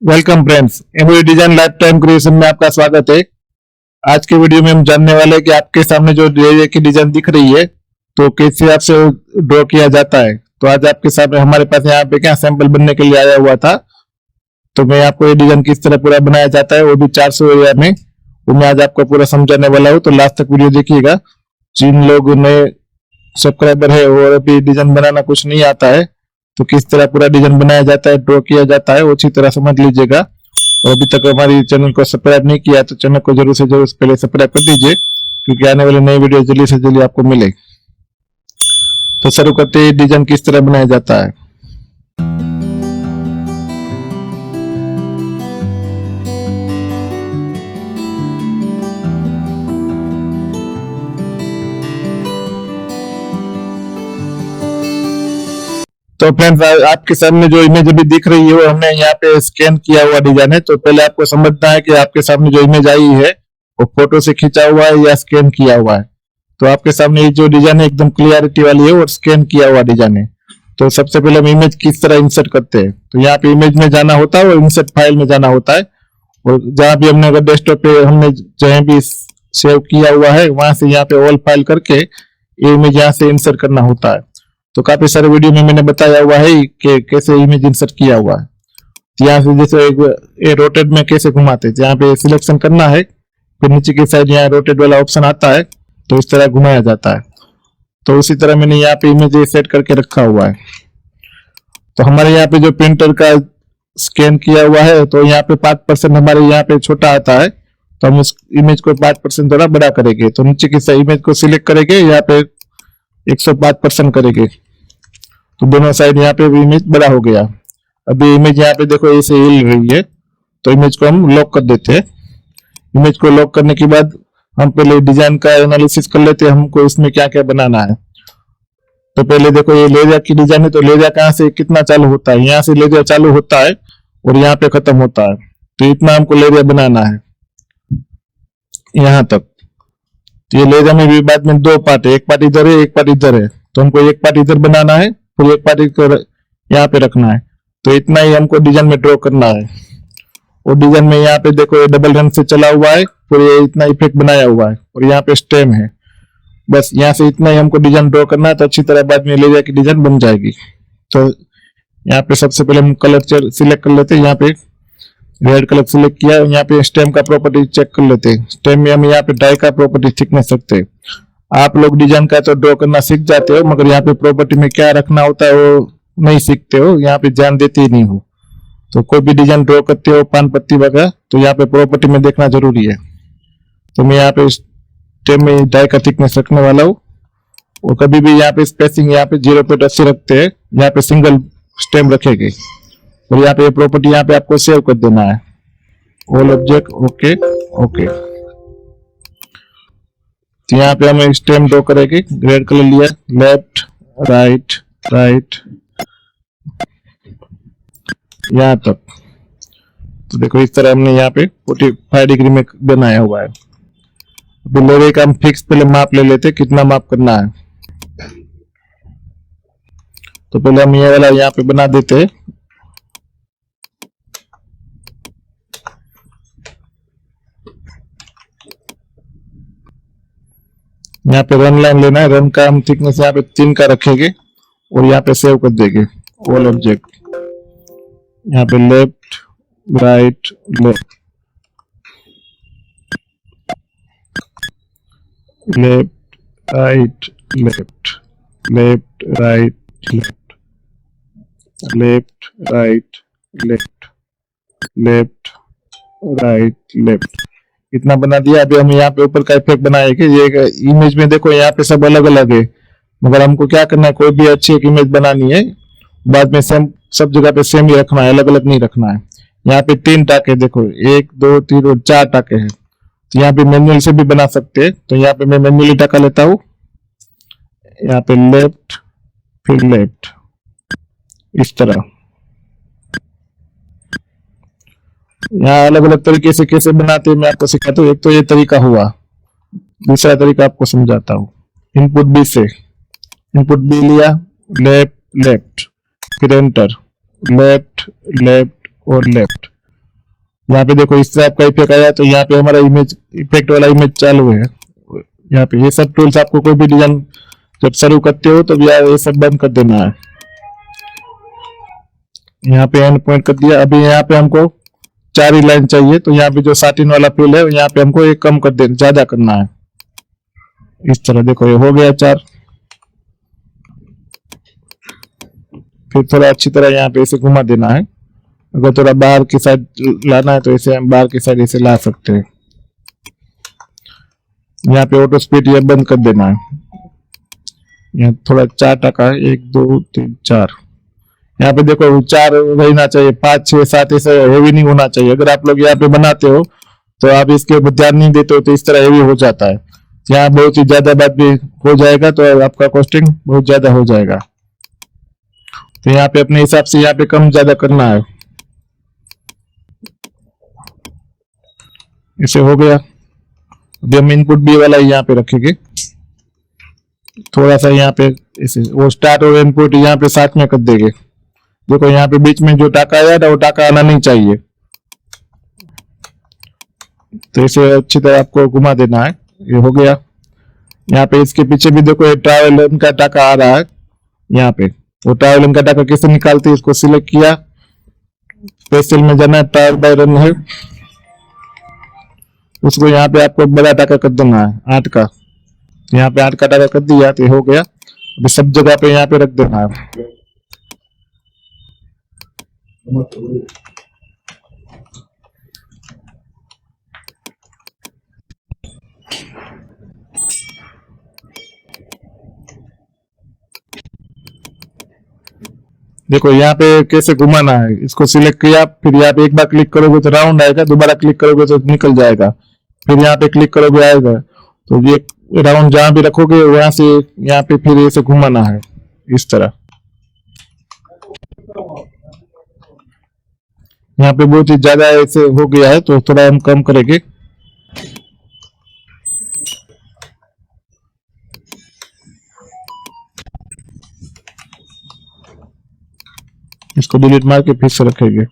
Welcome friends, MV design life time creation में आपका स्वागत है। आज के वीडियो में हम जानने वाले हैं कि आपके सामने जो लेरिया की डिजाइन दिख रही है तो कैसे आपसे ड्रॉ किया जाता है। तो आज आपके सामने हमारे पास यहाँ पे क्या सैंपल बनने के लिए आया हुआ था, तो मैं आपको ये डिजाइन किस तरह पूरा बनाया जाता है वो भी 400 एरिया में, वो मैं आज आपको पूरा समझाने वाला हूँ। तो लास्ट तक वीडियो देखिएगा। जिन लोग नए सब्सक्राइबर है और अभी डिजाइन बनाना कुछ नहीं आता है तो किस तरह पूरा डिजाइन बनाया जाता है, ड्रॉ किया जाता है, वो अच्छी तरह समझ लीजिएगा। और अभी तक हमारी चैनल को सब्सक्राइब नहीं किया तो चैनल को जरूर से जरूर पहले सब्सक्राइब कर दीजिए, क्योंकि आने वाले नए वीडियो जल्दी से जल्दी आपको मिले। तो शुरू करते हैं डिजाइन किस तरह बनाया जाता है। तो फ्रेंड्स, आपके सामने जो इमेज अभी दिख रही है वो हमने यहाँ पे स्कैन किया हुआ डिजाइन है। तो पहले आपको समझना है कि आपके सामने जो इमेज आई है वो फोटो से खींचा हुआ है या स्कैन किया हुआ है। तो आपके सामने ये जो डिजाइन है एकदम क्लियरिटी वाली है और स्कैन किया हुआ डिजाइन है। तो सबसे पहले हम इमेज किस तरह इंसर्ट करते हैं, तो यहाँ पे इमेज में जाना होता है और इंसर्ट फाइल में जाना होता है। और जहां भी हमने अगर डेस्कटॉप पे हमने जहां भी सेव किया हुआ है वहां से यहाँ पे ऑल फाइल करके ये इमेज यहाँ से इंसर्ट करना होता है। तो काफी सारे वीडियो में मैंने बताया हुआ है कि कैसे इमेज इंसर्ट किया हुआ है। यहाँ से जैसे ये रोटेट में कैसे घुमाते हैं, यहाँ पे सिलेक्शन करना है, फिर नीचे की साइड यहाँ रोटेट वाला ऑप्शन आता है तो इस तरह घुमाया जाता है। तो उसी तरह मैंने यहाँ पे इमेज सेट करके रखा हुआ है। तो हमारे यहाँ पे जो प्रिंटर का स्कैन किया हुआ है तो यहाँ पे 5% हमारे यहाँ पे छोटा आता है, तो हम इस इमेज को 5% थोड़ा बड़ा करेंगे। तो नीचे की साइड इमेज को सिलेक्ट करेंगे, यहाँ पे 105% करेंगे, तो दोनों साइड यहाँ पे भी इमेज बड़ा हो गया। अभी इमेज यहाँ पे देखो ऐसे हिल रही है, तो इमेज को हम लॉक कर देते हैं। इमेज को लॉक करने के बाद हम पहले डिजाइन का एनालिसिस कर लेते हैं, हमको इसमें क्या क्या बनाना है। तो पहले देखो ये लेरिया की डिजाइन है, तो लेरिया कहाँ से कितना चालू होता है, यहाँ से लेरिया चालू होता है और यहाँ पे खत्म होता है। तो इतना हमको लेरिया बनाना है यहाँ तक। तो ये लेरिया में भी बाद में 2 पार्ट है, एक पार्ट इधर है एक पार्ट इधर है। तो हमको एक पार्ट इधर बनाना है, फिर एक पार्ट इधर यहाँ पे रखना है। तो इतना ही हमको डिजाइन में ड्रॉ करना है। और डिजाइन में यहाँ पे देखो ये डबल रन से चला हुआ है, फिर ये इतना इफेक्ट बनाया हुआ है और यहाँ पे स्टेम है। बस यहाँ से इतना ही हमको डिजाइन ड्रॉ करना है, तो अच्छी तरह बाद में लेरिया की डिजाइन बन जाएगी। तो यहाँ पे सबसे पहले हम कलर सिलेक्ट कर लेते हैं। यहाँ पे रेड कलर सिलेक्ट किया, यहाँ पे स्टेम का प्रॉपर्टी चेक कर लेते हैं। स्टेम में हम यहाँ पे डाई का प्रॉपर्टी सीख नहीं सकते। आप लोग डिजाइन का तो ड्रॉ करना सीख जाते हो, मगर यहाँ पे प्रॉपर्टी में क्या रखना होता है वो नहीं सीखते हो, यहाँ पे ध्यान देते ही नहीं हो। तो कोई भी डिजाइन ड्रॉ करते हो पान पत्ती वगैरह, तो यहाँ पे प्रॉपर्टी में देखना जरूरी है। तो मैं यहाँ पे स्टेम में डाई का थिकनेस रखने वाला हूँ। और कभी भी यहाँ पे स्पेसिंग यहाँ पे 0.80 रखते हैं, यहाँ पे सिंगल स्टेम रखेंगे। और यहाँ पे प्रॉपर्टी यहाँ पे आपको सेव कर देना है, ऑल ऑब्जेक्ट ओके ओके। तो यहाँ पे हम स्टेम ड्रॉ करेंगे। रेड कलर लिया, लेफ्ट राइट राइट यहाँ तक। तो देखो इस तरह हमने यहाँ पे 45 डिग्री में बनाया हुआ है। अभी लेरिया का हम फिक्स पहले माप ले लेते, कितना माप करना है। तो पहले हम ये वाला यहाँ पे बना देते हैं। यहाँ पे रन लाइन लेना है, रन का हम थिकनेस यहाँ पे 3 का रखेंगे और यहाँ पे सेव कर देंगे ऑल ऑब्जेक्ट। यहाँ पे left right left left right left left right left left right left left right left, इतना बना दिया। अभी हम यहाँ पे ऊपर का इफेक्ट बनाएंगे। ये इमेज में देखो यहाँ पे सब अलग अलग है, मगर हमको क्या करना है, कोई भी अच्छी एक इमेज बनानी है, बाद में सेम सब जगह पे सेम ही रखना है, अलग अलग नहीं रखना है। यहाँ पे 3 टाके देखो, 1 2 3 और 4 टाके हैं। तो यहाँ पे मैनुअल से भी बना सकते हैं। तो यहाँ पे मैं मैनुअली टाका लेता हूँ, यहाँ पे लेफ्ट फिर लेफ्ट, इस तरह। यहाँ अलग अलग तरीके से कैसे बनाते हैं मैं आपको सिखाता हूँ। एक तो ये तरीका हुआ, दूसरा तरीका आपको समझाता हूँ। इनपुट बी से, इनपुट बी लिया, लेफ्ट लेफ्ट, फिर एंटर, लेफ्ट लेफ्ट और लेफ्ट। यहाँ पे देखो इस टाइप का इफेक्ट आया, तो यहाँ पे हमारा इमेज इफेक्ट वाला इमेज चालू है। यहाँ पे ये सब टूल्स आपको कोई भी डिजाइन जब शुरू करते हो तो यार ये सब बंद कर देना है। यहाँ पे एंड पॉइंट कर दिया। अभी यहाँ पे हमको 4 ही लाइन चाहिए, तो यहाँ पे जो साटिन वाला फील है यहाँ पे हमको एक कम कर देना, ज्यादा करना है। इस तरह देखो ये हो गया 4। फिर थोड़ा अच्छी तरह यहाँ पे इसे घुमा देना है। अगर थोड़ा बाहर की साइड लाना है तो इसे हम बाहर की साइड इसे ला सकते हैं। यहाँ पे ऑटो स्पीड ये बंद कर देना है। यहाँ थोड़ा 4 टका है, 1 2 3 4। यहाँ पे देखो 4 रहना चाहिए, 5 6 7 ऐसे हेवी नहीं होना चाहिए। अगर आप लोग यहाँ पे बनाते हो तो आप इसके ऊपर ध्यान नहीं देते हो तो इस तरह हेवी हो जाता है। यहाँ बहुत ही ज्यादा बात भी हो जाएगा तो आपका कॉस्टिंग बहुत ज्यादा हो जाएगा। तो यहाँ पे अपने हिसाब से यहाँ पे कम ज्यादा करना है। इसे हो गया। अभी हम इनपुट बी वाला यहाँ पे रखेंगे। थोड़ा सा यहाँ पे इसे वो स्टार्ट और इनपुट यहाँ पे साथ में कर देंगे। देखो यहाँ पे बीच में जो टाका आया था वो टाका आना नहीं चाहिए, तो इसे अच्छी तरह आपको घुमा देना है। ये हो गया। यहाँ पे इसके पीछे भी देखो ये ट्रैवल का टाका आ रहा है। यहाँ पे वो ट्रैवल का टाका कैसे निकालते हैं, इसको सिलेक्ट किया, स्पेशल में जाना है, ट्रायल बाय रन है, उसको यहाँ पे आपको बड़ा टाका कर देना है 8 का। यहाँ पे 8 का टाका कर दिया तो हो गया। अभी सब जगह पे यहाँ पे रख देना है। देखो यहाँ पे कैसे घुमाना है, इसको सिलेक्ट किया, फिर यहाँ पे एक बार क्लिक करोगे तो राउंड आएगा, दोबारा क्लिक करोगे तो निकल जाएगा, फिर यहाँ पे क्लिक करोगे आएगा। तो ये राउंड जहां भी रखोगे वहां से यहाँ पे फिर ऐसे घुमाना है इस तरह। यहाँ पे बहुत ही ज्यादा ऐसे हो गया है तो थोड़ा हम कम करेंगे। इसको डिलीट मार के फिर से रखेंगे।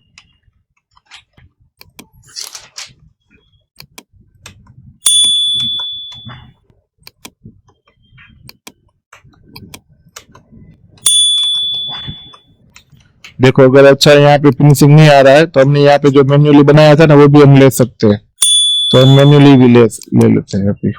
देखो अगर अच्छा यहाँ पे फिनिशिंग नहीं आ रहा है तो हमने यहाँ पे जो मैन्युअली बनाया था ना वो भी हम ले सकते हैं, तो हम मैन्युअली भी ले लेते हैं अभी।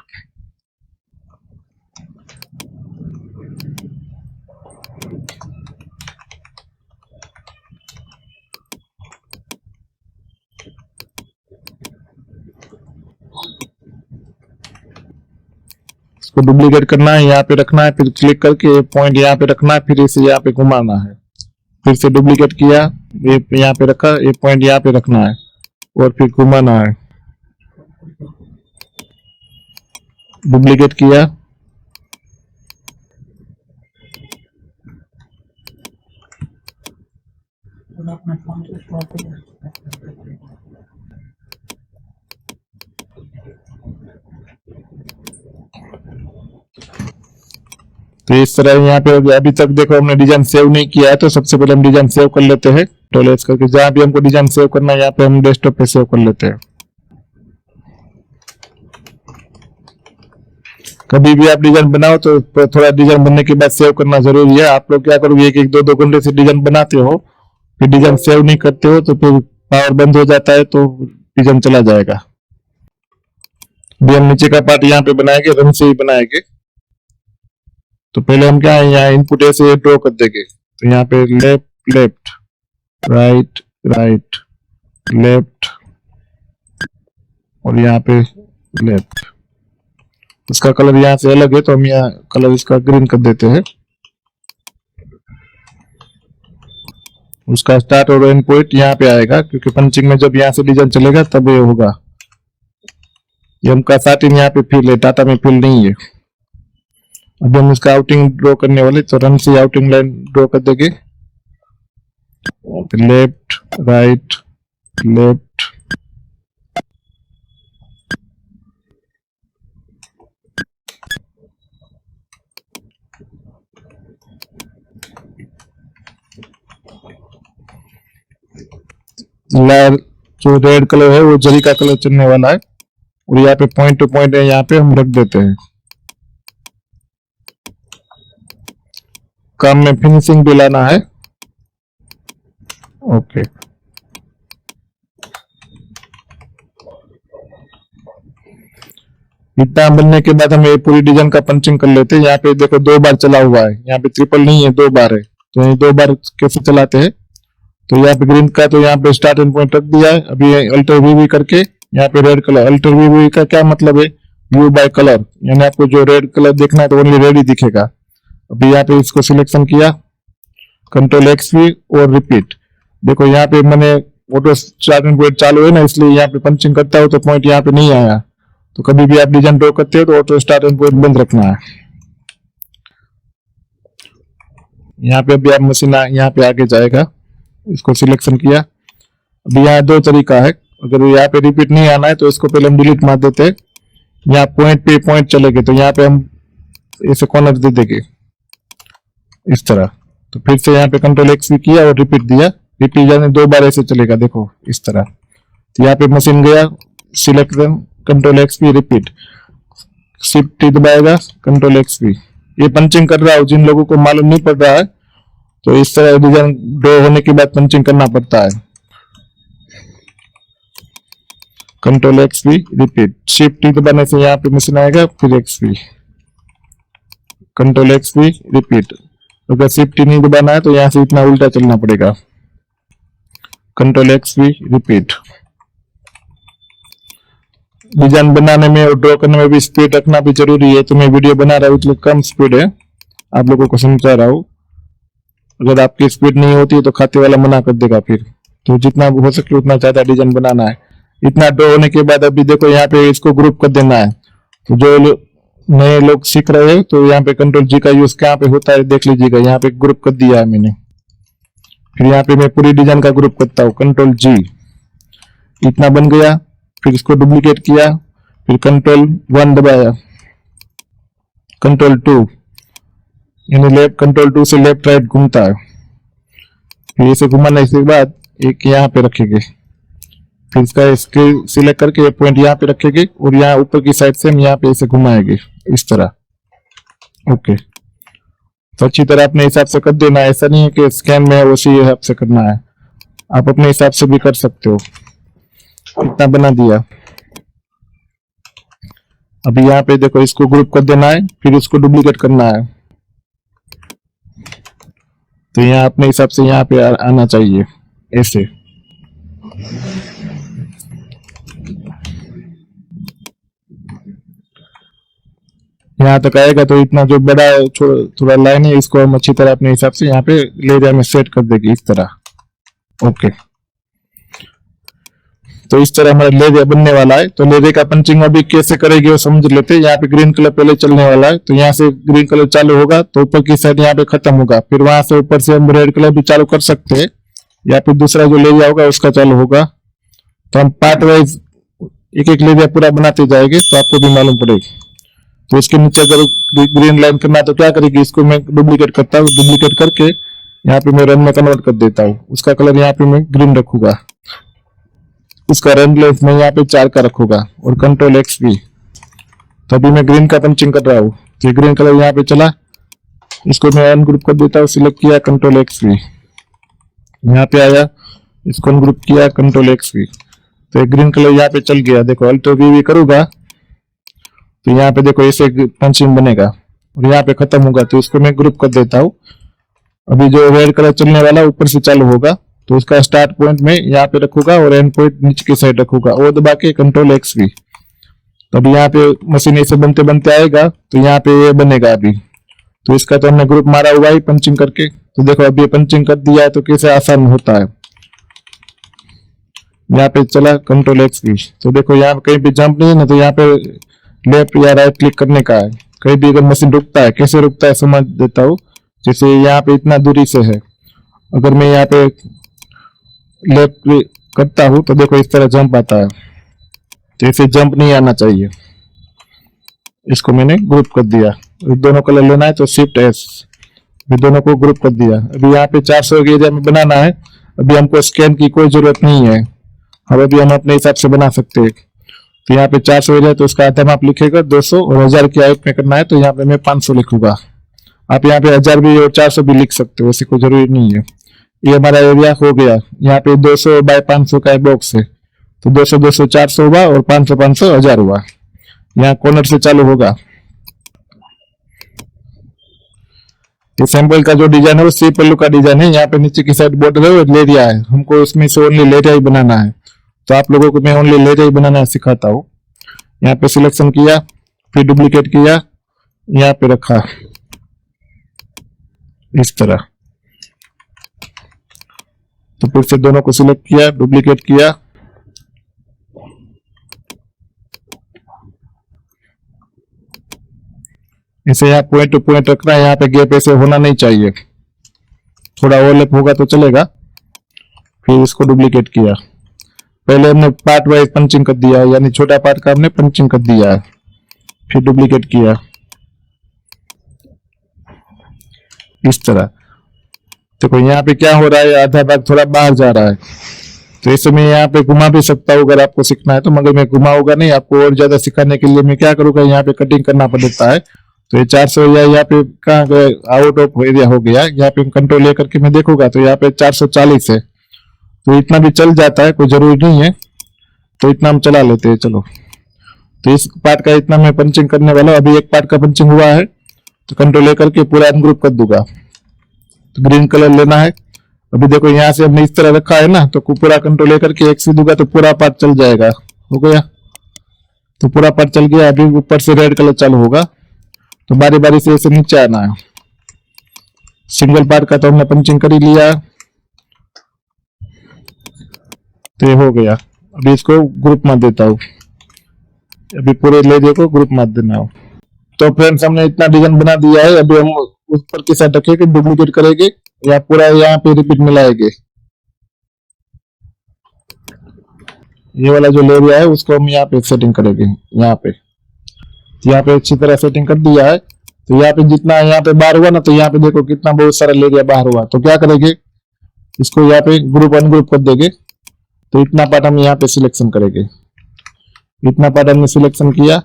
इसको डुप्लीकेट करना है, यहाँ पे रखना है, फिर क्लिक करके पॉइंट यहाँ पे रखना है, फिर इसे यहाँ पे घुमाना है। फिर से डुप्लीकेट किया, ये यहाँ पे रखा, ये पॉइंट यहाँ पे रखना है और फिर घुमाना है। डुप्लीकेट किया, तो इस तरह यहाँ पे अभी तक देखो हमने डिजाइन सेव नहीं किया है, तो सबसे पहले हम डिजाइन सेव कर लेते हैं। टोलेस करके जहां भी हमको डिजाइन सेव करना है यहाँ पे हम डेस्कटॉप पे सेव कर लेते हैं। कभी भी आप डिजाइन बनाओ तो थोड़ा डिजाइन बनने के बाद सेव करना जरूरी है। आप लोग क्या करोगे, एक 1 2 घंटे से डिजाइन बनाते हो, फिर डिजाइन सेव नहीं करते हो तो फिर पावर बंद हो जाता है तो डिजाइन चला जाएगा। अभी हम नीचे का पार्ट यहाँ पे बनाएंगे, रन से ही बनाएंगे। तो पहले हम क्या है, यहाँ इनपुट ऐसे ड्रॉ कर देंगे। तो यहाँ पे left left, right right, left और यहाँ पे लेफ्ट। इसका कलर यहाँ से अलग है तो हम यहाँ कलर इसका ग्रीन कर देते हैं। उसका स्टार्ट और एंड पॉइंट यहाँ पे आएगा, क्योंकि पंचिंग में जब यहाँ से डिजाइन चलेगा तब ये होगा। ये हम का साटिन यहाँ पे फिल है, टाटा में फिल नहीं है। अभी हम इसका आउटिंग ड्रॉ करने वाले, तो रन से आउटिंग लाइन ड्रॉ कर देंगे। लेफ्ट राइट लेफ्ट, जो रेड कलर है वो जरी का कलर चलने वाला है, और यहाँ पे पॉइंट टू पॉइंट है, यहाँ पे हम रख देते हैं। काम में फिनिशिंग भी लाना है। ओके, इतना बनने के बाद हम ये पूरी डिजाइन का पंचिंग कर लेते हैं। यहाँ पे देखो 2 बार चला हुआ है, यहाँ पे ट्रिपल नहीं है, 2 बार है। तो ये 2 बार कैसे चलाते हैं, तो यहाँ पे ग्रीन का तो यहाँ पे स्टार्ट एंड पॉइंट रख दिया है। अभी अल्टर वी करके यहाँ पे रेड कलर, अल्टर वी का क्या मतलब है, व्यू बाय कलर, यानी आपको जो रेड कलर देखना है तो ओनली रेड ही दिखेगा। अभी यहाँ पे इसको सिलेक्शन किया, कंट्रोल एक्स वी और रिपीट। देखो यहाँ पे मैंने ऑटो स्टार्ट एंड पॉइंट चालू है ना, इसलिए यहाँ पे पंचिंग करता हूँ तो पॉइंट यहाँ पे नहीं आया। तो कभी भी आप डिजाइन ड्रॉ करते हो तो ऑटो स्टार्ट एंड पॉइंट बंद रखना है। यहाँ पे अभी आप मशीन यहाँ पे आगे जाएगा, इसको सिलेक्शन किया। अभी यहाँ 2 तरीका है, अगर यहाँ पे रिपीट नहीं आना है तो इसको पहले हम डिलीट मार देते हैं। यहाँ पॉइंट पे पॉइंट चलेंगे तो यहाँ पे हम ऐसे कॉर्नर दे देंगे इस तरह। तो फिर से यहाँ पे कंट्रोल एक्स भी किया और रिपीट दिया, रिपीट यानी 2 बार ऐसे चलेगा, देखो इस तरह। तो यहाँ पे मशीन गया, सिलेक्शन कंट्रोल एक्स भी रिपीट, शिफ्ट टी दबाएगा, कंट्रोल एक्स भी। ये पंचिंग कर रहा हूँ, जिन लोगों को मालूम नहीं पड़ रहा है तो इस तरह डिजाइन ड्रॉ होने के बाद पंचिंग करना पड़ता है। कंट्रोल एक्स भी रिपीट, शिफ्ट टी दबाने से यहाँ पे मशीन आएगा, फिर एक्स भी, कंट्रोल एक्स भी रिपीट। अगर शिफ्ट टी नहीं दबाना है तो यहाँ से इतना उल्टा चलना पड़ेगा, कंट्रोल एक्स भी रिपीट। डिजाइन बनाने में और ड्रॉ करने में भी स्पीड रखना भी जरूरी है। तो मैं वीडियो बना रहा हूँ इसलिए कम स्पीड है, आप लोगों को समझा रहा हूँ। अगर आपकी स्पीड नहीं होती है तो खाते वाला मना कर देगा फिर। तो जितना हो सके उतना ज्यादा डिजाइन बनाना है। इतना ड्रॉ होने के बाद अभी देखो यहाँ पे इसको ग्रुप कर देना है। तो जो नए लोग सीख रहे हैं तो यहाँ पे कंट्रोल जी का यूज कहाँ पे होता है देख लीजिएगा, यहाँ पे ग्रुप कर दिया है मैंने। फिर यहाँ पे मैं पूरी डिजाइन का ग्रुप करता हूँ, कंट्रोल जी, इतना बन गया। फिर इसको डुप्लीकेट किया, फिर कंट्रोल 1 दबाया, कंट्रोल 2 यानी लेफ्ट, कंट्रोल 2 से लेफ्ट राइट घूमता है। फिर इसे घुमाने के बाद एक यहाँ पे रखेंगे, फिर इसका स्केल सिलेक्ट करके पॉइंट यहाँ पे रखेंगे और यहाँ ऊपर की साइड से हम यहाँ पे इसे घुमाएंगे इस तरह। ओके, तो अच्छी तरह अपने हिसाब से कर देना है। ऐसा नहीं है कि स्कैन में उसी हिसाब से करना है, आप अपने हिसाब से भी कर सकते हो। इतना बना दिया। अभी यहाँ पे देखो इसको ग्रुप कर देना है, फिर इसको डुप्लीकेट करना है। तो यहाँ अपने हिसाब से यहाँ पे आना चाहिए ऐसे। यहाँ तक आएगा तो इतना जो बड़ा थोड़ा लाइन है इसको हम अच्छी तरह अपने हिसाब से यहाँ पे लेरिया में सेट कर देंगे इस तरह। ओके, तो इस तरह हमारा लेरिया बनने वाला है। तो लेरिया का पंचिंग अभी कैसे करेंगे वो समझ लेते हैं। यहाँ पे ग्रीन कलर पहले चलने वाला है, तो यहाँ से ग्रीन कलर चालू होगा तो ऊपर की साइड यहाँ पे खत्म होगा। फिर वहां से ऊपर से हम रेड कलर भी चालू कर सकते हैं, या फिर दूसरा जो लेरिया होगा उसका चालू होगा। तो हम पार्ट वाइज एक एक लेरिया पूरा बनाते जाएंगे तो आपको भी मालूम पड़ेगी। तो इसके नीचे अगर ग्रीन लाइन करना तो क्या करेगी, इसको मैं डुप्लीकेट करता हूँ, डुप्लीकेट करके यहाँ पे मैं रन में कन्वर्ट कर देता हूँ। उसका कलर यहाँ पे मैं ग्रीन रखूंगा, उसका रन लेंथ में यहाँ पे 4 का रखूंगा और कंट्रोल एक्स भी। तो अभी मैं ग्रीन का पंचिंग कर रहा हूँ, तो ग्रीन कलर यहाँ पे चला, इसको मैं अनग्रुप कर देता हूँ, सिलेक्ट किया कंट्रोल एक्स भी, यहाँ पे आया, इसको अनग्रुप किया कंट्रोल एक्स भी। तो ग्रीन कलर यहाँ पे चल गया। देखो अल्टर वी करूंगा तो यहाँ पे देखो ऐसे पंचिंग बनेगा और यहाँ पे खत्म होगा। तो इसको मैं ग्रुप कर देता हूँ। अभी जो रेड कलर चलने वाला ऊपर से चालू होगा तो उसका स्टार्ट पॉइंट में यहाँ पे रखूंगा और एंड पॉइंट नीचे की साइड रखूंगा, और दबा के कंट्रोल एक्स भी। तो अभी यहाँ पे मशीन ऐसे बनते बनते आएगा तो यहाँ पे ये बनेगा अभी। तो इसका तो हमने ग्रुप मारा हुआ है पंचिंग करके। तो देखो अभी पंचिंग कर दिया है तो कैसे आसान होता है। यहाँ पे चला कंट्रोल एक्स भी। तो देखो यहाँ कहीं भी जंप नहीं है ना, तो यहाँ पे लेफ्ट या राइट क्लिक करने का है। कहीं भी अगर मशीन रुकता है, कैसे रुकता है समझ देता हूँ। जैसे यहाँ पे इतना दूरी से है, अगर मैं यहाँ पे लेफ्ट क्लिक करता हूँ तो देखो इस तरह जंप आता है। तो इसे जंप नहीं आना चाहिए। इसको मैंने ग्रुप कर दिया। दोनों कलर लेना है तो शिफ्ट एस, दोनों को ग्रुप कर दिया। अभी यहाँ पे 400 के एरिया में बनाना है। अभी हमको स्कैन की कोई जरूरत नहीं है, अब अभी हम अपने हिसाब से बना सकते हैं। तो यहाँ पे 400 हो जाए तो उसका आधा आप लिखेगा 200, और 1000 की आयत में करना है तो यहाँ पे मैं 500 लिखूंगा। आप यहाँ पे 1000 भी और 400 भी लिख सकते हो, वैसे कोई जरूरी नहीं है। ये हमारा एरिया हो गया। यहाँ पे 200 बाय 500 का एक बॉक्स है, तो 200 200 400 हुआ, और 500 500 1000 हुआ। यहाँ कॉर्नर से चालू होगा। ये सैंपल का जो डिजाइन है वो सी पल्लू का डिजाइन है। यहाँ पे नीचे की साइड बॉर्डर है और लेरिया है, हमको उसमें से ओनली लेरिया ही बनाना है। तो आप लोगों को मैं ओनली लेरिया ही बनाना सिखाता हूँ। यहाँ पे सिलेक्शन किया, फिर डुप्लीकेट किया, यहाँ पे रखा इस तरह। तो फिर से दोनों को सिलेक्ट किया, डुप्लीकेट किया, इसे यहाँ पॉइंट टू पॉइंट रखना है। यहाँ पे गैप ऐसे होना नहीं चाहिए, थोड़ा ओवरलैप होगा तो चलेगा। फिर इसको डुप्लीकेट किया। पहले हमने पार्ट वाइज पंचिंग कर दिया, यानी छोटा पार्ट का हमने पंचिंग कर दिया है। फिर डुप्लीकेट किया इस तरह। देखो यहाँ पे क्या हो रहा है, आधा भाग थोड़ा बाहर जा रहा है, तो इसे मैं यहाँ पे घुमा भी सकता हूँ अगर आपको सीखना है तो, मगर मैं घुमाऊंगा नहीं। आपको और ज्यादा सिखाने के लिए मैं क्या करूंगा, यहाँ पे कटिंग करना पड़ता है। तो ये 400 या यहाँ पे कहाँ आउट ऑफ एरिया हो गया, यहाँ पे कंट्रोल लेकर के मैं देखूंगा तो यहाँ पे 440 है। तो इतना भी चल जाता है, कोई जरूरी नहीं है, तो इतना हम चला लेते हैं। चलो, तो इस पार्ट का इतना मैं पंचिंग करने वाला हूँ। अभी एक पार्ट का पंचिंग हुआ है, तो कंट्रोल लेकर के पूरा अनग्रुप कर दूंगा। तो ग्रीन कलर लेना है। अभी देखो यहाँ से हमने इस तरह रखा है ना, तो पूरा कंट्रोल लेकर के एक से दूंगा तो पूरा पार्ट चल जाएगा। हो गया, तो पूरा पार्ट चल गया। अभी ऊपर से रेड कलर चालू होगा, तो बारी बारी से ऐसे नीचे आना है। सिंगल पार्ट का तो हमने पंचिंग कर ही लिया, तो ये हो गया। अभी इसको ग्रुप में देता हूँ, अभी पूरे लेरिया को ग्रुप में देना हो। तो फ्रेंड्स हमने इतना डिजाइन बना दिया है। अभी हम ऊपर की साइड रखेंगे, डुप्लीकेट करेंगे या पूरा यहाँ पे रिपीट मिलाएंगे। ये वाला जो लेरिया है उसको हम यहाँ पे सेटिंग करेंगे। यहाँ पे अच्छी तरह सेटिंग कर दिया है। तो यहाँ पे जितना यहाँ पे बाहर हुआ ना, तो यहाँ पे देखो कितना बहुत सारा लेरिया बाहर हुआ। तो क्या करेंगे, इसको यहाँ पे ग्रुप अनग्रुप कर देंगे। तो इतना पार्ट हम यहाँ पे सिलेक्शन करेंगे। इतना पार्ट हमने सिलेक्शन किया,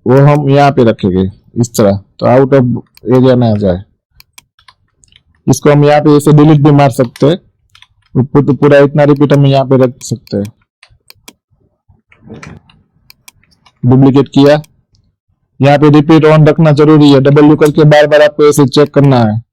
वो हम यहाँ पे रखेंगे इस तरह, तो आउट ऑफ एरिया ना आ जाए। इसको हम यहाँ पे ऐसे डिलीट भी मार सकते हैं, तो पूरा इतना रिपीट हम यहाँ पे रख सकते हैं। डुप्लीकेट किया, यहाँ पे रिपीट ऑन रखना जरूरी है। डब्ल्यू करके बार बार आपको ऐसे चेक करना है।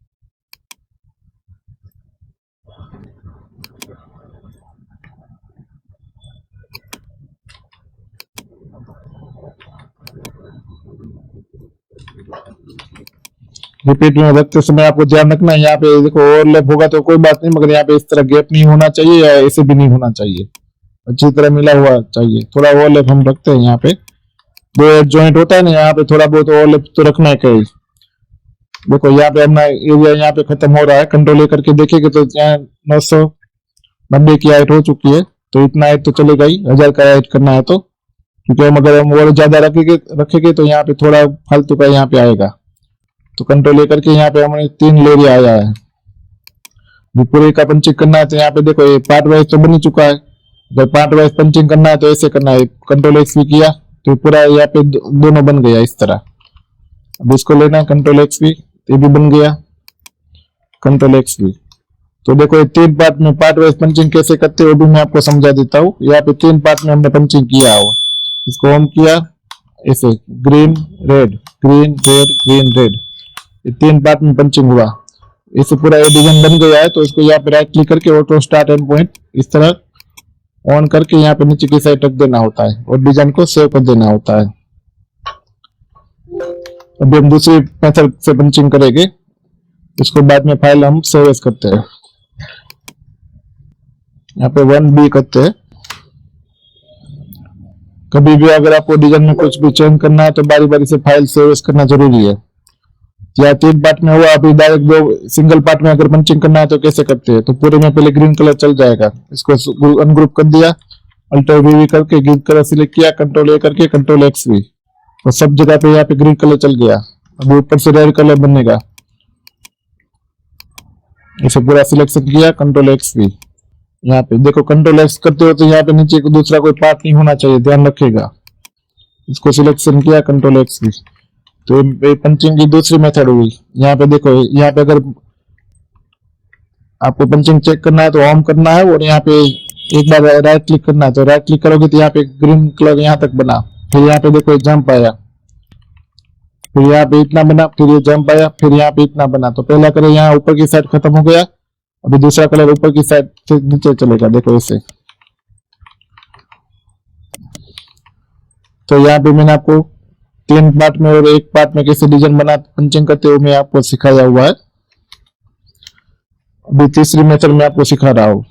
रिपीट में रखते समय आपको ध्यान रखना है, यहाँ पे देखो ओवरलैप होगा तो कोई बात नहीं, मगर यहाँ पे इस तरह गैप नहीं होना चाहिए या ऐसे भी नहीं होना चाहिए, अच्छी तरह मिला हुआ चाहिए। थोड़ा ओवरलैप हम रखते हैं यहाँ पे, दो जॉइंट होता है ना, यहाँ पे थोड़ा बहुत ओवरलैप तो रखना है कहीं। देखो यहाँ पे अपना एरिया यहाँ पे खत्म हो रहा है। कंट्रोल लेकर के देखेंगे तो यहाँ 990 की हाइट हो चुकी है, तो इतना हाइट तो चलेगा ही। 1000 का हाइट करना है तो, क्योंकि हम अगर हम और ज्यादा रखेंगे तो यहाँ पे थोड़ा फालतू का यहाँ पे आएगा। तो कंट्रोल लेकर के यहाँ पे हमारे 3 लेरिया आया है। पूरे का पंचिंग करना है तो यहाँ पे देखो ये पार्ट वाइज तो बन ही चुका है। अगर पार्ट वाइज पंचिंग करना है तो ऐसे करना है, कंट्रोल एक्स भी किया तो पूरा यहाँ पे दोनों बन गया इस तरह। अब इसको लेना है कंट्रोल एक्स भी, ये भी बन गया, कंट्रोल एक्स भी। तो देखो ये 3 पार्ट में पार्ट वाइज पंचिंग कैसे करते हैं वो भी मैं आपको समझा देता हूँ। यहाँ पे 3 पार्ट में हमने पंचिंग किया हो, इसको हम किया ऐसे green red green red green red, ये 3 पार्ट में पंचिंग हुआ। इससे पूरा ये डिजाइन बन गया है। तो इसको यहाँ पे राइट क्लिक करके ऑटो स्टार्ट एंड पॉइंट इस तरह ऑन करके यहाँ पे नीचे की साइड रख देना होता है और डिजाइन को सेव कर देना होता है। अभी हम दूसरी मेथड से पंचिंग करेंगे, इसको बाद में फाइल हम सेव एज करते हैं। यहाँ पे 1B करते हैं। कभी भी अगर आपको डिजाइन में कुछ भी चेंज करना है तो बारी बारी से फाइल सेव एज करना जरूरी है। या 3 पार्ट में हुआ, अभी डायरेक्ट 2 सिंगल पार्ट में अगर पंचिंग करना है तो कैसे करते हैं, तो पूरे में पहले ग्रीन कलर चल जाएगा। इसको अनग्रुप कर दिया, अल्टर वी करके ग्रीन कलर सिलेक्ट किया, कंट्रोल ए करके कंट्रोल एक्स भी, तो सब जगह पे यहाँ पे ग्रीन कलर चल गया। अभी ऊपर से रेड कलर बनेगा, इसे पूरा सिलेक्शन किया, कंट्रोल एक्स भी, यहाँ पे देखो कंट्रोल एक्स करते हो तो यहाँ पे नीचे दूसरा कोई पार्ट नहीं होना चाहिए, ध्यान रखिएगा। इसको सिलेक्शन किया कंट्रोल एक्स भी, तो ये पंचिंग की दूसरी मेथड हुई। यहाँ पे देखो, यहाँ पे अगर आपको पंचिंग चेक करना है तो ऑन करना है, और यहाँ पे एक बार राइट क्लिक करना है, तो राइट क्लिक करोगे तो यहाँ पे ग्रीन कलर यहाँ तक बना, फिर यहाँ पे देखो जंप आया, फिर यहाँ पे इतना बना, फिर ये जंप आया, फिर यहाँ पे इतना बना। तो पहला कलर यहाँ ऊपर की साइड खत्म हो गया, अभी दूसरा कलर ऊपर की साइड से नीचे चलेगा, देखो इसे। तो यहाँ पे मैंने आपको 3 पार्ट में और 1 पार्ट में कैसे डिजाइन बना पंचिंग करते हुए मैं आपको सिखाया हुआ है। अभी तीसरी मेथड में आपको सिखा रहा हूं।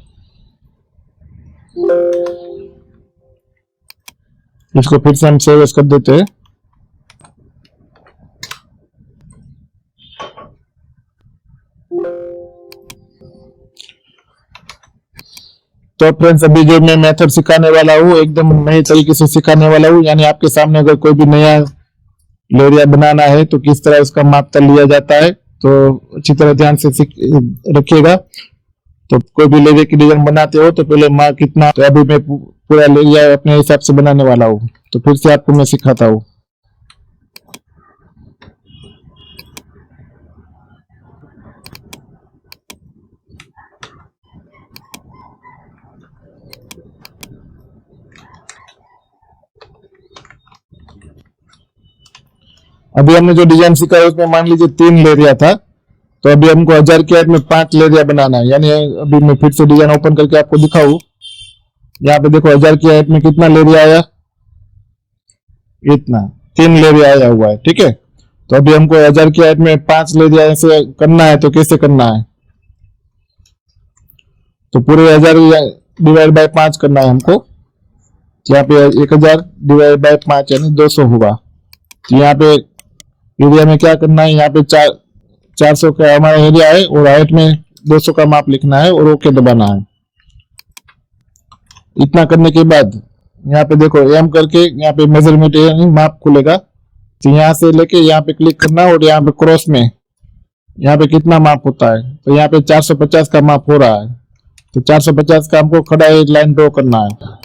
इसको फिर से हम सेव कर देते हैं। तो फ्रेंड्स, अभी जो मैं मेथड सिखाने वाला हूँ एकदम नए तरीके से सिखाने वाला हूँ, यानी आपके सामने अगर कोई भी नया लोरिया बनाना है तो किस तरह उसका माप लिया जाता है, तो अच्छी तरह ध्यान से रखिएगा। तो कोई भी लेरिया की डिजाइन बनाते हो तो पहले माप कितना, तो अभी मैं पूरा लेरिया अपने हिसाब से बनाने वाला हूँ, तो फिर से आपको मैं सिखाता हूँ। अभी हमने जो डिजाइन सीखा है उसमें मान लीजिए 3 लेरिया था, तो अभी हमको 1000 की हाइट में 5 लेरिया बनाना है। यानी अभी मैं फिर से डिजाइन ओपन करके आपको दिखाऊं। यहाँ पे देखो 1000 की हाइट में कितना लेरिया आया, इतना 3 लेरिया आया हुआ है, ठीक है। तो अभी हमको 1000 की हाइट में 5 लेरिया ऐसे करना है, तो कैसे करना है, तो पूरे 1000 डिवाइड बाय 5 करना है हमको। यहाँ पे 1000 डिवाइड बाय 5 यानी 200 हुआ। तो यहाँ पे एरिया में क्या करना है, यहाँ पे 400 का हमारा एरिया है और हाइट में 200 का माप लिखना है और ओके दबाना है। इतना करने के बाद यहाँ पे देखो एम करके यहाँ पे मेजरमेंट माप खुलेगा, तो यहाँ से लेके यहाँ पे क्लिक करना और यहाँ पे क्रॉस में यहाँ पे कितना माप होता है, तो यहाँ पे 450 का माप हो रहा है। तो 450 का हमको खड़ा एक लाइन ड्रॉ करना है।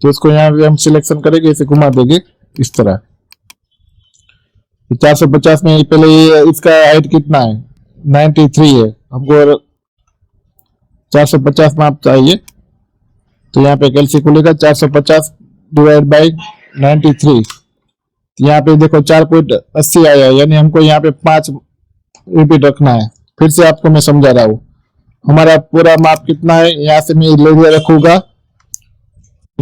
तो इसको यहाँ पे हम सिलेक्शन करेंगे, इसे घुमा देंगे इस तरह। तो 450 में पहले ये इसका हाइट कितना है, 93 है, हमको 450 माप चाहिए। तो यहाँ पे कैलसी खुलेगा, 450 डिवाइड बाई 93। यहाँ पे देखो 4.80 आया, यानी हमको यहाँ पे 5 रिपीट रखना है। फिर से आपको मैं समझा रहा हूँ, हमारा पूरा माप कितना है, यहाँ से मैं लेरिया रखूंगा,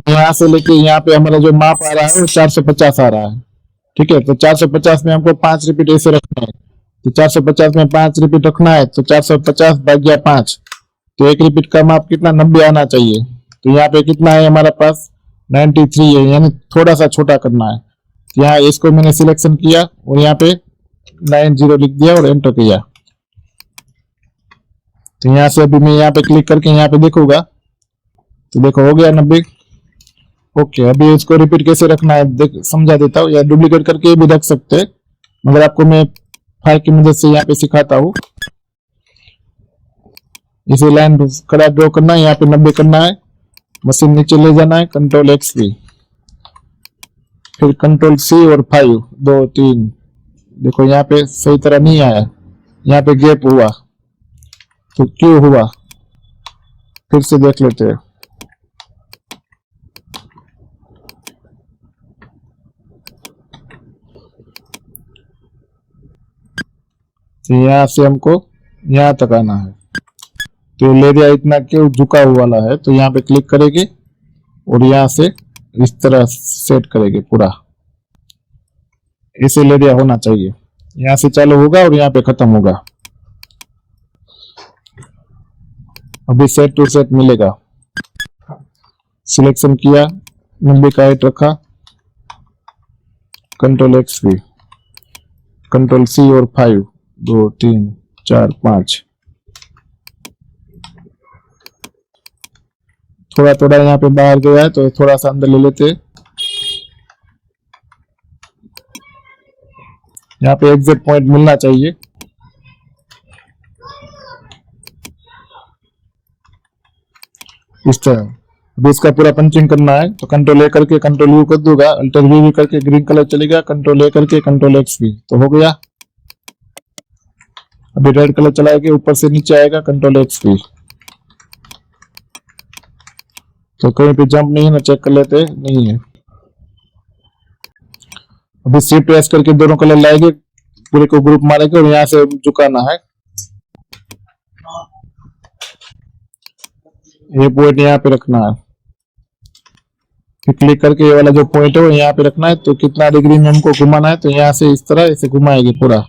यहाँ से लेके यहाँ पे हमारा जो माप आ रहा है वो 450 आ रहा है, ठीक है। तो 450 में हमको 5 रिपीट ऐसे रखना है। तो 450 में 5 रिपीट रखना है, तो 450 भाग्या 5, तो एक रिपीट का माप कितना 90 आना चाहिए। तो यहाँ पे कितना है हमारा पास 93 है, यानी थोड़ा सा छोटा करना है। तो यहाँ इसको मैंने सिलेक्शन किया और यहाँ पे 90 लिख दिया और एंटर किया। तो यहाँ से अभी मैं यहाँ पे क्लिक करके यहाँ पे देखूंगा, तो देखो हो गया 90। ओके, अभी इसको रिपीट कैसे रखना है समझा देता हूँ, या डुप्लीकेट करके भी रख सकते हैं, मगर आपको मैं फाइल की मदद से यहाँ पे सिखाता हूँ। इसे लाइन खड़ा ड्रॉ करना है, यहाँ पे 90 करना है, मशीन नीचे ले जाना है, कंट्रोल एक्स भी, फिर कंट्रोल सी और 5 2 3। देखो यहाँ पे सही तरह नहीं आया, यहाँ पे गैप हुआ, तो क्यों हुआ फिर से देख लेते हैं। तो यहाँ से हमको यहाँ तक आना है, तो लेरिया इतना क्यों झुका हुआ वाला है, तो यहाँ पे क्लिक करेंगे और यहाँ से इस तरह सेट करेंगे पूरा, ऐसे लेरिया होना चाहिए। यहाँ से चालू होगा और यहाँ पे खत्म होगा। अभी सेट टू सेट मिलेगा, सिलेक्शन किया, 90 का हाइट रखा, कंट्रोल एक्स भी, कंट्रोल सी और 5 2 3 4 5। थोड़ा थोड़ा यहाँ पे बाहर गया है तो थोड़ा सा अंदर ले लेते। यहाँ पे एग्जैक्ट पॉइंट मिलना चाहिए। इस तरह। अभी इसका पूरा पंचिंग करना है तो कंट्रोल ए करके कंट्रोल यू कर दूंगा, अल्टर वी भी करके ग्रीन कलर चलेगा, कंट्रोल ए करके कंट्रोल एक्स भी, तो हो गया। अभी रेड कलर चलाएंगे, ऊपर से नीचे आएगा कंट्रोल एक्स भी, तो कहीं पे जंप नहीं है ना, चेक कर लेते, नहीं है। अभी शिफ्ट प्रेस करके दोनों कलर लाएंगे, पूरे को ग्रुप मारेंगे और यहाँ से झुकाना है। ये पॉइंट यहाँ पे रखना है, फिर क्लिक करके ये वाला जो पॉइंट है वो यहाँ पे रखना है। तो कितना डिग्री में हमको घुमाना है, तो यहाँ से इस तरह इसे घुमाएंगे पूरा।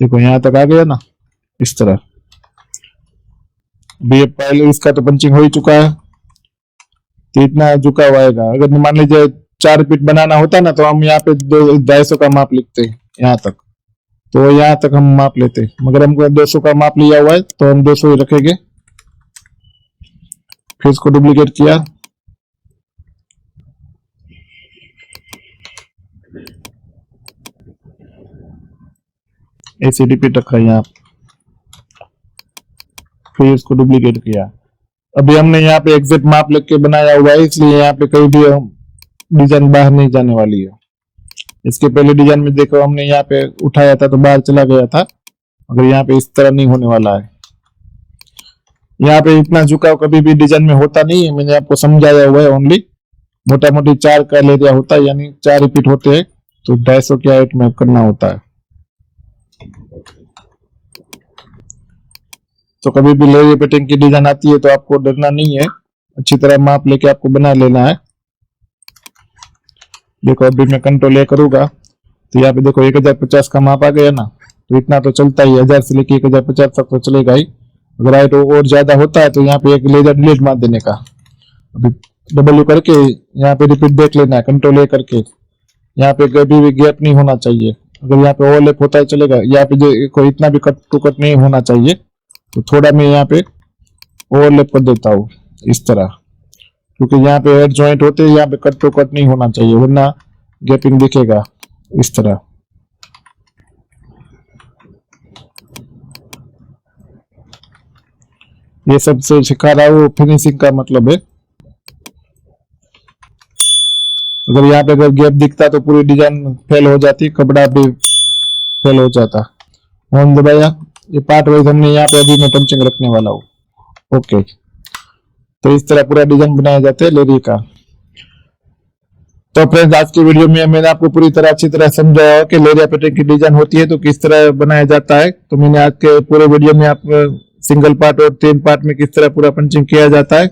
देखो यहाँ तक आ गया ना, इस तरह। भी पहले इसका तो पंचिंग हो ही चुका है, तो इतना झुका हुआ आएगा। अगर मान लीजिए 4 रिपीट बनाना होता ना, तो हम यहाँ पे 250 का माप लिखते यहाँ तक, तो यहाँ तक हम माप लेते, मगर हमको 200 का माप लिया हुआ है तो हम 200 ही रखेंगे। फिर इसको डुप्लीकेट किया, ऐसे रिपीट रखा यहाँ, फिर इसको डुप्लीकेट किया। अभी हमने यहाँ पे एग्जैक्ट माप लिख के बनाया हुआ है, इसलिए यहाँ पे कहीं भी डिजाइन बाहर नहीं जाने वाली है। इसके पहले डिजाइन में देखो हमने यहाँ पे उठाया था तो बाहर चला गया था, मगर यहाँ पे इस तरह नहीं होने वाला है। यहाँ पे इतना झुकाव कभी भी डिजाइन में होता नहीं है, मैंने आपको समझाया हुआ है। ओनली मोटा मोटी 4 का एरिया होता है, यानी 4 रिपीट होते हैं, तो 250 की हाइट में करना होता है। तो कभी भी लेयर पैटर्न की डिजाइन आती है तो आपको डरना नहीं है, अच्छी तरह माप लेके आपको बना लेना है। देखो अभी मैं कंट्रोल ए करूंगा तो यहाँ पे देखो 1050 का माप आ गया ना, तो इतना तो चलता ही, 1000 से लेके 1050 तक तो चलेगा ही। अगर हाइट और ज्यादा होता है तो यहाँ पे एक लेजर डिलीट मार देने का। अभी डब्ल्यू करके यहाँ पे रिपीट देख लेना है, कंट्रोल ए करके। यहाँ पे कभी भी गैप नहीं होना चाहिए, अगर यहाँ पे ओवरलैप होता है चलेगा। यहाँ पे जो कोई इतना भी कट टू कट नहीं होना चाहिए, तो थोड़ा मैं यहाँ पे ओवरलैप कर देता हूँ इस तरह, क्योंकि यहाँ पे हेड जॉइंट होते हैं, यहाँ पे कट टू कट नहीं होना चाहिए, वरना गैपिंग दिखेगा इस तरह। ये सब से सिखा रहा हूँ, फिनिशिंग का मतलब है। अगर यहाँ पे अगर गैप दिखता तो पूरी डिजाइन फेल हो जाती, कपड़ा भी फेल हो जाता। ऑन दबाया, ये पार्ट वाइज हमने यहाँ पे अभी मैं पंचिंग रखने वाला हूँ। ओके, तो इस तरह पूरा डिजाइन बनाया जाता है लेरी का। तो फ्रेंड्स आज की वीडियो में मैंने आपको पूरी तरह अच्छी तरह समझाया कि लेरिया पैटर्न की डिजाइन होती है तो किस तरह बनाया जाता है। तो मैंने आज के पूरे वीडियो में आप सिंगल पार्ट और 3 पार्ट में किस तरह पूरा पंचिंग किया जाता है